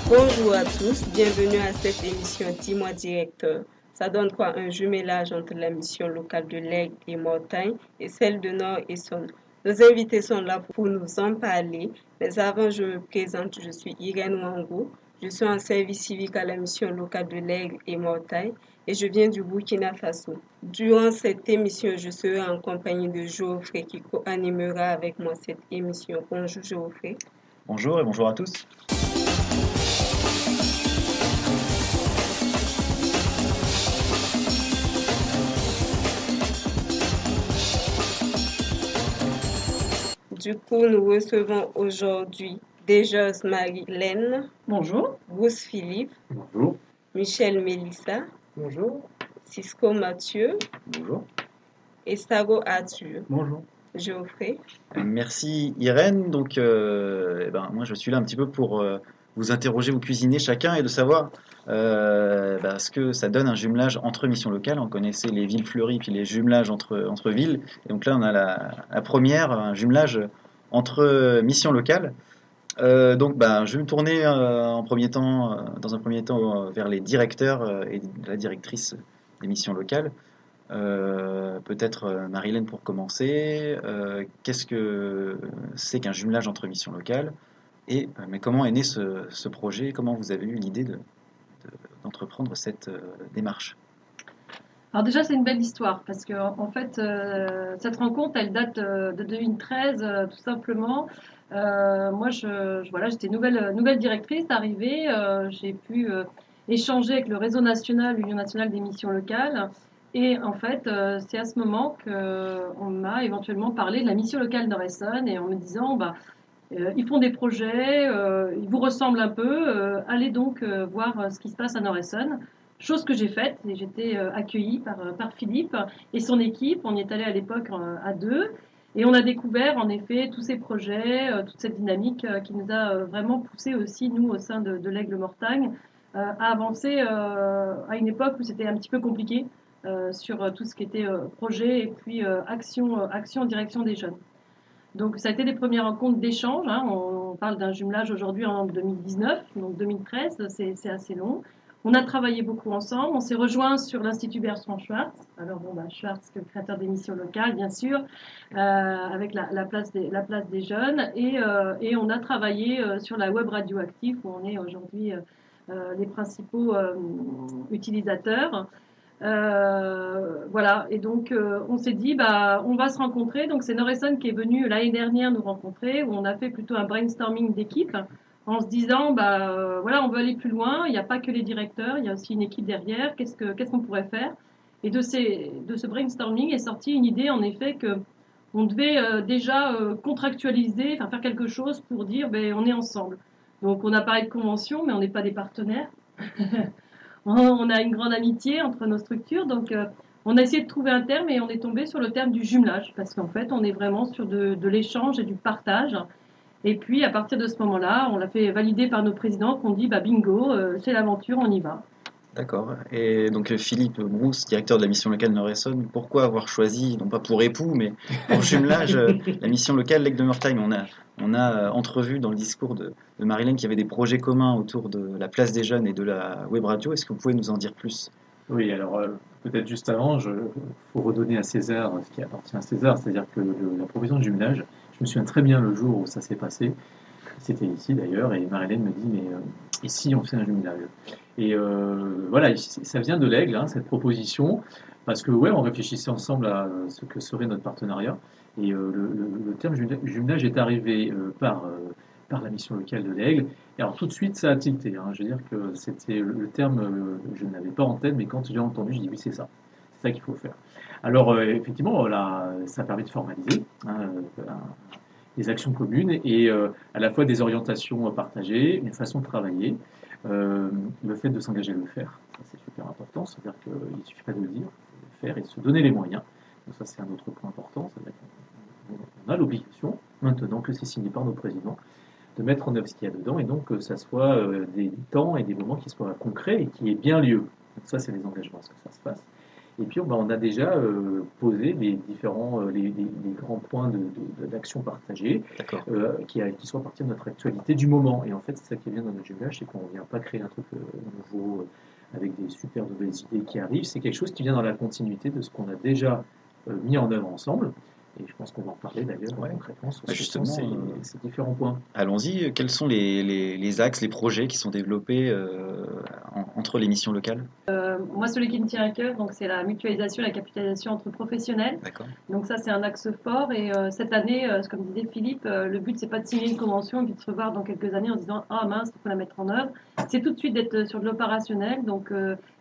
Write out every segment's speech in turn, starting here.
Bonjour à tous, bienvenue à cette émission Dis-moi directeur. Ça donne quoi un jumelage entre la mission locale de l'Aigle et Mortagne et celle de Nord et Essonne. Nos invités sont là pour nous en parler, mais avant je me présente, je suis Irène Wango, je suis en service civique à la mission locale de l'Aigle et Mortagne et je viens du Burkina Faso. Durant cette émission, je serai en compagnie de Geoffrey qui co-animera avec moi cette émission. Bonjour Geoffrey. Bonjour et bonjour à tous. Du coup, nous recevons aujourd'hui Desjos Marie-Laine, Bonjour. Bruce Philippe, Bonjour. Michel Mélissa, Bonjour. Cisco Mathieu Bonjour. et Sago Arthur. Bonjour. Geoffrey. Merci Irène. Donc, moi je suis là un petit peu pour vous interroger, vous cuisiner chacun et de savoir ce que ça donne un jumelage entre missions locales. On connaissait les villes fleuries puis les jumelages entre villes. Et donc là on a la première, un jumelage entre missions locales. Je vais me tourner dans un premier temps vers les directeurs et la directrice des missions locales. Peut-être Marilène pour commencer. Qu'est-ce que c'est qu'un jumelage entre missions locales mais comment est né ce projet? Comment vous avez eu l'idée d'entreprendre cette démarche? Alors déjà, c'est une belle histoire parce que en fait, cette rencontre, elle date de 2013, tout simplement. Moi, voilà, j'étais nouvelle directrice arrivée. J'ai pu échanger avec le réseau national, l'Union nationale des missions locales. Et en fait, c'est à ce moment qu'on m'a éventuellement parlé de la mission locale d'Oressonne et en me disant, ils font des projets, ils vous ressemblent un peu, allez donc voir ce qui se passe à Nord-Essonne. Chose que j'ai faite et j'étais accueillie par Philippe et son équipe. On y est allé à l'époque à deux et on a découvert en effet tous ces projets, toute cette dynamique qui nous a vraiment poussé aussi, nous, au sein de l'Aigle Mortagne, à avancer à une époque où c'était un petit peu compliqué sur tout ce qui était projet et puis action en direction des jeunes. Donc ça a été des premières rencontres d'échange. Hein. On parle d'un jumelage aujourd'hui en 2019, donc 2013, c'est assez long. On a travaillé beaucoup ensemble. On s'est rejoints sur l'Institut Bertrand Schwartz. Alors Schwartz, le créateur d'émissions locales, bien sûr, avec la place des jeunes. Et on a travaillé sur la web radioactive où on est aujourd'hui les principaux utilisateurs. Voilà, et donc on s'est dit on va se rencontrer. Donc c'est Nord-Essonne qui est venu l'année dernière nous rencontrer, où on a fait plutôt un brainstorming d'équipe en se disant voilà, on veut aller plus loin, il n'y a pas que les directeurs, il y a aussi une équipe derrière, qu'est-ce qu'on pourrait faire? Et de ce brainstorming est sortie une idée en effet que on devait déjà contractualiser, enfin faire quelque chose pour dire on est ensemble. Donc on a parlé de convention, mais on n'est pas des partenaires. On a une grande amitié entre nos structures, donc on a essayé de trouver un terme et on est tombé sur le terme du jumelage, parce qu'en fait, on est vraiment sur de l'échange et du partage. Et puis, à partir de ce moment-là, on l'a fait valider par nos présidents qu'on dit bingo, c'est l'aventure, on y va. D'accord. Et donc Philippe Brousse, directeur de la mission locale Nord-Essonne, pourquoi avoir choisi, non pas pour époux, mais pour jumelage, la mission locale Lake de Mortagne? On a entrevu dans le discours de Marilène qu'il y avait des projets communs autour de la place des jeunes et de la web radio. Est-ce que vous pouvez nous en dire plus? Oui, alors peut-être juste avant, il faut redonner à César ce qui appartient à César, c'est-à-dire que la proposition de jumelage, je me souviens très bien le jour où ça s'est passé, c'était ici d'ailleurs, et Marilène me dit, mais ici on fait un jumelage. Et voilà, ça vient de l'Aigle, hein, cette proposition, parce que ouais, on réfléchissait ensemble à ce que serait notre partenariat, et le terme jumelage est arrivé par la mission locale de l'Aigle. Et alors tout de suite, ça a tilté. Hein. Je veux dire que c'était le terme, je ne l'avais pas en tête, mais quand j'ai entendu, je dis oui, c'est ça qu'il faut faire. Alors effectivement, là, ça permet de formaliser hein, des actions communes et à la fois des orientations partagées, une façon de travailler, le fait de s'engager à le faire, ça c'est super important. C'est-à-dire qu'il ne suffit pas de le dire, il faut le faire et de se donner les moyens. Donc ça c'est un autre point important. C'est-à-dire qu'on a l'obligation, maintenant que c'est signé par nos présidents, de mettre en œuvre ce qu'il y a dedans et donc que ça soit des temps et des moments qui soient concrets et qui aient bien lieu. Donc ça, c'est les engagements, à ce que ça se fasse. Et puis on a déjà posé les différents, les grands points d'action partagée D'accord. qui sont à partir de notre actualité du moment. Et en fait, c'est ça qui est bien dans notre jumelage, c'est qu'on ne vient pas créer un truc nouveau avec des super nouvelles idées qui arrivent. C'est quelque chose qui vient dans la continuité de ce qu'on a déjà mis en œuvre ensemble. Et je pense qu'on va en parler d'ailleurs Ouais. concrètement sur Bah, justement, ces différents points. Allons-y. Quels sont les axes, les projets qui sont développés entre les missions locales? Moi, celui qui me tient à cœur, donc c'est la mutualisation, la capitalisation entre professionnels. D'accord. Donc ça, c'est un axe fort. Et cette année, comme disait Philippe, le but, c'est pas de signer une convention et puis de se voir dans quelques années en se disant ah mince, il faut la mettre en œuvre. C'est tout de suite d'être sur de l'opérationnel. Donc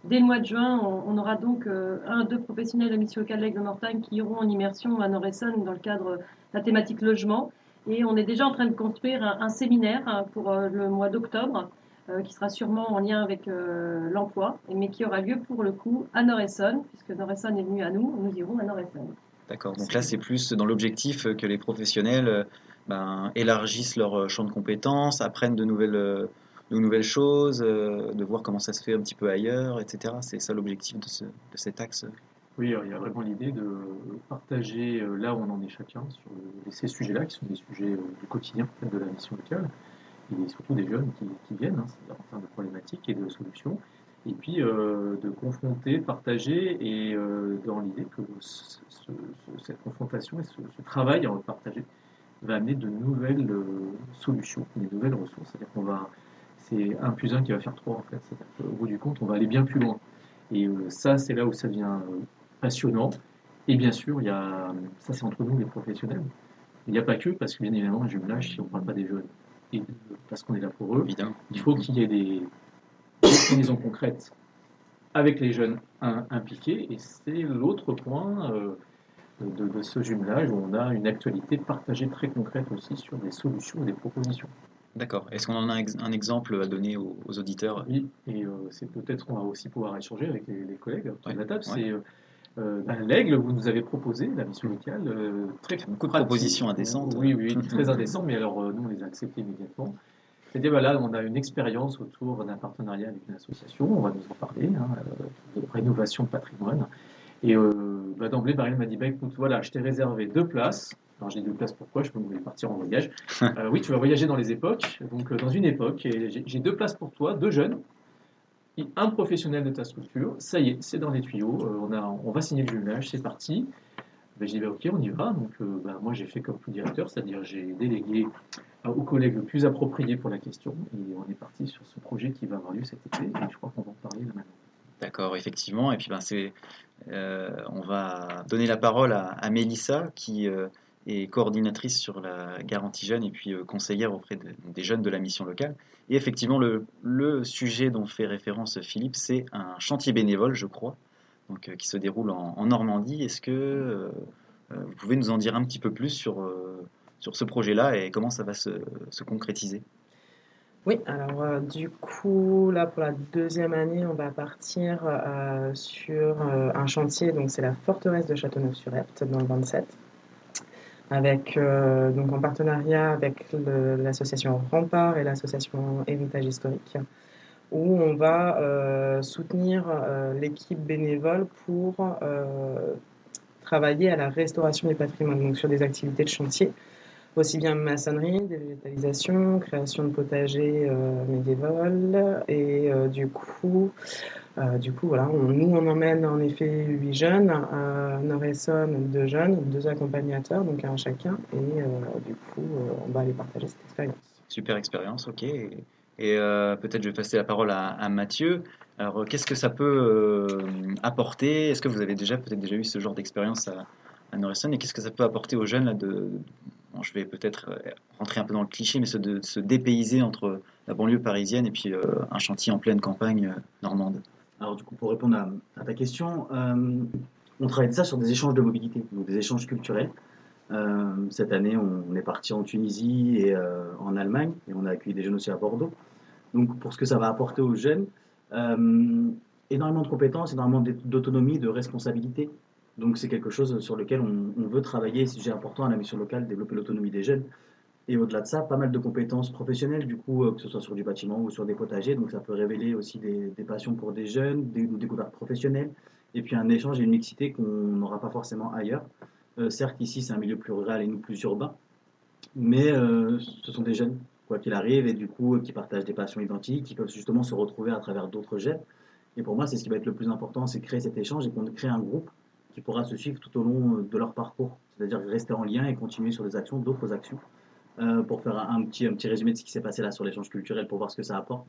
dès le mois de juin, on aura donc un, deux professionnels de mission locale de Mortagne qui iront en immersion à Nord-Essonne dans le cadre de la thématique logement. Et on est déjà en train de construire un séminaire pour le mois d'octobre qui sera sûrement en lien avec l'emploi, mais qui aura lieu pour le coup à Nord-Essonne, puisque Nord-Essonne est venu à nous, nous irons à Nord-Essonne. D'accord. Donc là, c'est plus dans l'objectif que les professionnels élargissent leur champ de compétences, apprennent de nouvelles choses, de voir comment ça se fait un petit peu ailleurs, etc. C'est ça l'objectif de cet axe. Oui, il y a vraiment l'idée de partager là où on en est chacun sur ces sujets-là, qui sont des sujets du quotidien en fait, de la mission locale, et surtout des jeunes qui viennent, hein, c'est-à-dire en termes de problématiques et de solutions, et puis de confronter, de partager, et dans l'idée que cette confrontation et ce travail en partagé va amener de nouvelles solutions, des nouvelles ressources. C'est-à-dire c'est 1 plus 1 qui va faire 3 en fait. C'est-à-dire qu'au bout du compte, on va aller bien plus loin. Et ça, c'est là où ça devient passionnant. Et bien sûr, ça c'est entre nous les professionnels. Il n'y a pas que, parce que bien évidemment, un jumelage, si on ne parle pas des jeunes, et parce qu'on est là pour eux, Évidemment. il faut qu'il y ait des déclinaisons concrètes avec les jeunes impliqués. Et c'est l'autre point de ce jumelage où on a une actualité partagée très concrète aussi sur des solutions et des propositions. D'accord. Est-ce qu'on en a un exemple à donner aux auditeurs? Oui, et c'est peut-être qu'on va aussi pouvoir échanger avec les collègues autour de la table. Ouais. C'est l'Aigle, vous nous avez proposé, la mission locale, très Beaucoup de pratique. propositions indécentes. Oui, oui, très indécentes, mais alors nous, on les a acceptées immédiatement. C'est-à-dire, voilà, on a une expérience autour d'un partenariat avec une association, on va nous en parler, hein, de rénovation de patrimoine. Et d'emblée, Marielle m'a dit, bah, écoute, voilà, je t'ai réservé 2 places. Alors j'ai 2 places, pourquoi? Je voulais partir en voyage. Oui, tu vas voyager dans les époques, donc dans une époque, et j'ai 2 places pour toi, 2 jeunes, et un professionnel de ta structure. Ça y est, c'est dans les tuyaux, on va signer le jumelage, c'est parti. Ben, j'ai dit, bah, ok, on y va. Donc moi, j'ai fait comme tout directeur, c'est-à-dire j'ai délégué aux collègues le plus approprié pour la question, et on est parti sur ce projet qui va avoir lieu cet été, et je crois qu'on va en parler là maintenant. D'accord, effectivement. Et puis on va donner la parole à Mélissa qui est coordinatrice sur la garantie jeune et puis conseillère auprès des jeunes de la mission locale. Et effectivement, le sujet dont fait référence Philippe, c'est un chantier bénévole, je crois, donc, qui se déroule en Normandie. Est-ce que vous pouvez nous en dire un petit peu plus sur ce projet-là et comment ça va se concrétiser? Oui, alors du coup, là pour la deuxième année, on va partir sur un chantier, donc c'est la forteresse de Châteauneuf-sur-Epte dans le 27, avec donc en partenariat avec l'association Rempart et l'association Héritage Historique, où on va soutenir l'équipe bénévole pour travailler à la restauration du patrimoine, donc sur des activités de chantier. Aussi bien maçonnerie, dévégétalisation, création de potagers médiéval. Et voilà, on emmène en effet 8 jeunes, Nord-Essonne 2 jeunes, 2 accompagnateurs, donc un chacun. Et on va aller partager cette expérience. Super expérience, ok. Et peut-être je vais passer la parole à Mathieu. Alors, qu'est-ce que ça peut apporter? Est-ce que vous avez peut-être déjà eu ce genre d'expérience à Nord-Essonne? Et qu'est-ce que ça peut apporter aux jeunes là, bon, je vais peut-être rentrer un peu dans le cliché, mais de se dépayser entre la banlieue parisienne et puis un chantier en pleine campagne normande? Alors du coup, pour répondre à ta question, on travaille de ça sur des échanges de mobilité, donc des échanges culturels. Cette année, on est parti en Tunisie et en Allemagne, et on a accueilli des jeunes aussi à Bordeaux. Donc pour ce que ça va apporter aux jeunes, énormément de compétences, énormément d'autonomie, de responsabilité. Donc c'est quelque chose sur lequel on veut travailler, sujet important à la mission locale, développer l'autonomie des jeunes. Et au-delà de ça, pas mal de compétences professionnelles, du coup, que ce soit sur du bâtiment ou sur des potagers. Donc ça peut révéler aussi des passions pour des jeunes, des découvertes professionnelles, et puis un échange et une mixité qu'on n'aura pas forcément ailleurs. Certes, ici, c'est un milieu plus rural et nous plus urbain, mais ce sont des jeunes, quoi qu'il arrive, et du coup, qui partagent des passions identiques, qui peuvent justement se retrouver à travers d'autres jeunes. Et pour moi, c'est ce qui va être le plus important, c'est créer cet échange et qu'on crée un groupe qui pourra se suivre tout au long de leur parcours. C'est-à-dire rester en lien et continuer sur des actions, d'autres actions. Pour faire un petit résumé de ce qui s'est passé là sur l'échange culturel pour voir ce que ça apporte.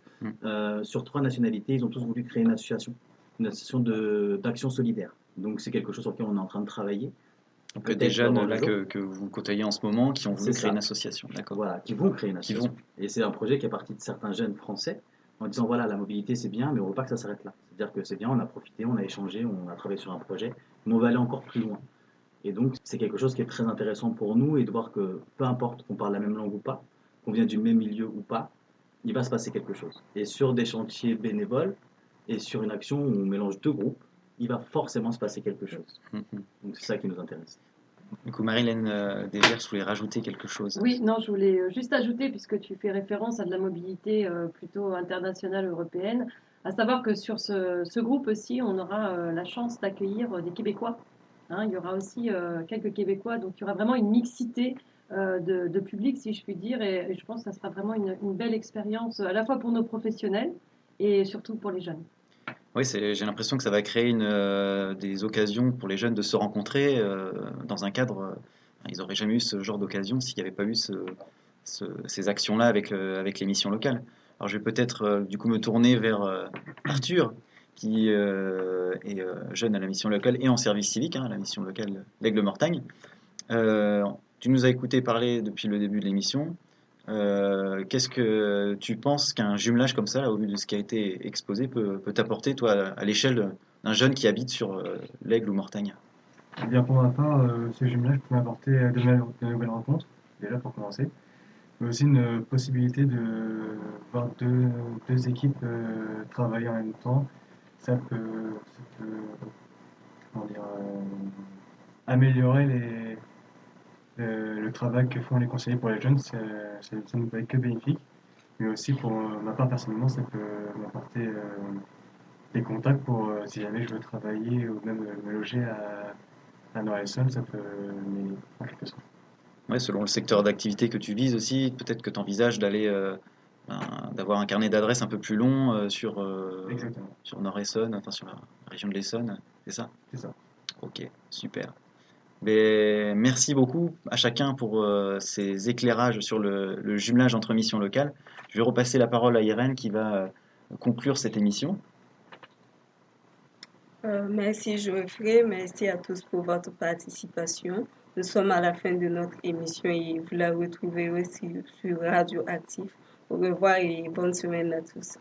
Sur 3 nationalités, ils ont tous voulu créer une association d'action solidaire. Donc c'est quelque chose sur lequel on est en train de travailler. Donc des jeunes là que vous côtoyez en ce moment qui ont voulu créer une association, d'accord. Voilà, qui vont créer une association. Et c'est un projet qui est parti de certains jeunes français en disant voilà, la mobilité c'est bien, mais on ne veut pas que ça s'arrête là. C'est-à-dire que c'est bien, on a profité, on a échangé, on a travaillé sur un projet, mais on va aller encore plus loin. Et donc c'est quelque chose qui est très intéressant pour nous et de voir que peu importe qu'on parle la même langue ou pas, qu'on vient du même milieu ou pas, il va se passer quelque chose. Et sur des chantiers bénévoles et sur une action où on mélange 2 groupes, il va forcément se passer quelque chose. Donc c'est ça qui nous intéresse. Du coup, Marilène Desgers, je voulais rajouter quelque chose. Oui, non, je voulais juste ajouter, puisque tu fais référence à de la mobilité plutôt internationale européenne, à savoir que sur ce groupe aussi, on aura la chance d'accueillir des Québécois. Hein, il y aura aussi quelques Québécois, donc il y aura vraiment une mixité de public, si je puis dire, et je pense que ça sera vraiment une belle expérience, à la fois pour nos professionnels et surtout pour les jeunes. Oui, j'ai l'impression que ça va créer des occasions pour les jeunes de se rencontrer dans un cadre. Ils n'auraient jamais eu ce genre d'occasion s'il n'y avait pas eu ces actions-là avec les missions locales. Alors je vais peut-être du coup me tourner vers Arthur, qui est jeune à la mission locale et en service civique, à la mission locale d'Aigle-Mortagne. Tu nous as écouté parler depuis le début de l'émission. Qu'est-ce que tu penses qu'un jumelage comme ça, au vu de ce qui a été exposé, peut t'apporter, toi, à l'échelle d'un jeune qui habite sur l'Aigle ou Mortagne? Eh bien, pour ma part, ce jumelage peut m'apporter de nouvelles rencontres, déjà pour commencer, mais aussi une possibilité de voir deux équipes travailler en même temps. Ça peut comment dire, améliorer le travail que font les conseillers pour les jeunes. Ça ne peut être que bénéfique, mais aussi pour ma part personnellement, ça peut m'apporter des contacts pour si jamais je veux travailler ou même me loger à Noël-Son, ça peut m'aider en quelque sorte. Ouais, selon le secteur d'activité que tu vises aussi, peut-être que tu envisages d'avoir un carnet d'adresses un peu plus long Exactement, sur Nord-Essonne, enfin sur la région de l'Essonne, c'est ça? c'est ça. Ok, super. Mais merci beaucoup à chacun pour ces éclairages sur le jumelage entre missions locales. Je vais repasser la parole à Irène qui va conclure cette émission. Merci Geoffrey, merci à tous pour votre participation. Nous sommes à la fin de notre émission et vous la retrouverez aussi sur Radio Actif. Au revoir et bonne semaine à tous.